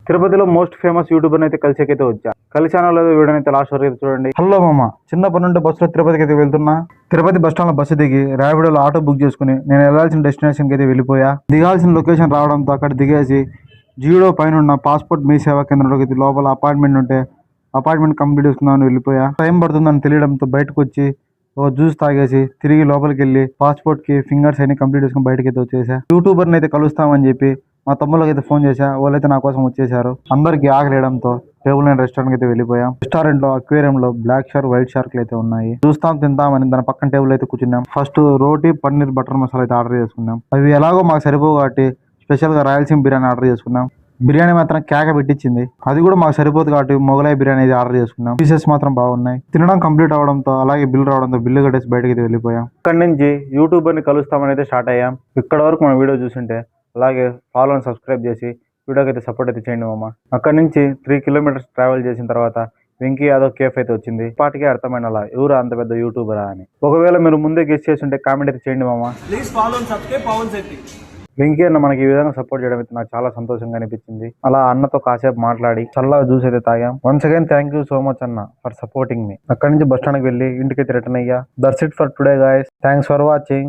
తిరుపతిలో most famous YouTuber అయితే కలిసేకైతే వచ్చా. కలిసానో లేదో వీడియో అయితే లాస్ట్ వరకు చూడండి. హలో మామ, చిన్నప్పటి నుండి బస్సులో తిరుపతికి అయితే వెళ్తున్నా. తిరుపతి బస్ స్టాండ్ లో బస్సు దిగి ర్యాపిడోలో ఆటో బుక్ చేసుకుని నేను వెళ్ళాల్సిన డెస్టినేషన్ కి అయితే వెళ్ళిపోయా. దిగాల్సిన లొకేషన్ రావడంతో అక్కడ దిగేసి జీడో పైన ఉన్న పాస్పోర్ట్ మీ సేవా కేంద్రంలోకి లోపల అపార్ట్మెంట్ ఉంటే అపార్ట్మెంట్ కంప్లీట్ చేసుకుందామని వెళ్ళిపోయా. టైం పడుతుందని తెలియడంతో బయటకు వచ్చి ఒక జ్యూస్ తాగేసి తిరిగి లోపలికి వెళ్ళి పాస్పోర్ట్ కి ఫింగర్స్ అన్ని కంప్లీట్ చేసుకుని బయటకి అయితే వచ్చేసా. యూట్యూబర్ని అయితే కలుస్తామని చెప్పి మా తమ్ముళ్ళకి అయితే ఫోన్ చేశా. వాళ్ళైతే నా కోసం వచ్చేసారు. అందరికి ఆకలేయడంతో టేబుల్ నైన్ రెస్టారెంట్ అయితే వెళ్ళిపోయాం. రెస్టారెంట్ లో అక్వేరియం లో బ్లాక్ షార్క్ వైట్ షార్క్లు అయితే ఉన్నాయి. చూస్తాం తింటామని దాని పక్కన టేబుల్ అయితే కూర్చున్నాం. ఫస్ట్ రోటీ పన్నీర్ బటర్ మసాలా అయితే ఆర్డర్ చేసుకున్నాం. అవి ఎలాగో మాకు సరిపోవు కాబట్టి స్పెషల్ గా రాయలసీమ బిర్యానీ ఆర్డర్ చేసుకున్నాం. బిర్యానీ మాత్రం కేక పెట్టించింది. అది కూడా మాకు సరిపోదు కాబట్టి మొగలాయి బిర్యానీ అయితే ఆర్డర్ చేసుకున్నాం. పీసెస్ మాత్రం బాగున్నాయి. తినడం కంప్లీట్ అవడంతో అలాగే బిల్ రావడంతో బిల్లు కట్టేసి బయటకి అయితే వెళ్ళిపోయాం. ఇక్కడ నుంచి యూట్యూబర్ ని కలుస్తామని అయితే స్టార్ట్ అయ్యాం. ఇక్కడ వరకు మన వీడియో చూస్తుంటే అలాగే ఫాలో అండ్ సబ్స్క్రైబ్ చేసి వీడియోకి అయితే సపోర్ట్ అయితే చేయండి మామ. అక్కడ నుంచి 3 కిలోమీటర్స్ ట్రావెల్ చేసిన తర్వాత వెంకీ యాదవ్ కేఫ్ అయితే వచ్చింది. పాటికే అర్థమైన అలా ఎవరు అంత పెద్ద యూట్యూబరా అని. ఒకవేళ మీరు ముందే గెస్ట్ చేసి ఉంటే కామెంట్ అయితే చేయండి మామ. Please follow and subscribe Pavan Shetty. Venky అన్న మనకి ఈ విధంగా సపోర్ట్ చేయడం అయితే నాకు చాలా సంతోషంగా అనిపించింది. అలా అన్నతో కాసేపు మాట్లాడి చల్లగా జ్యూస్ అయితే తాగాం. Once again thank you so much అన్న ఫర్ సపోర్టింగ్ మీ. అక్కడ నుంచి బస్ స్టాండ్కి వెళ్ళి ఇంటికి అయితే రిటర్న్ అయ్యా. That's it for today guys. Thanks for watching.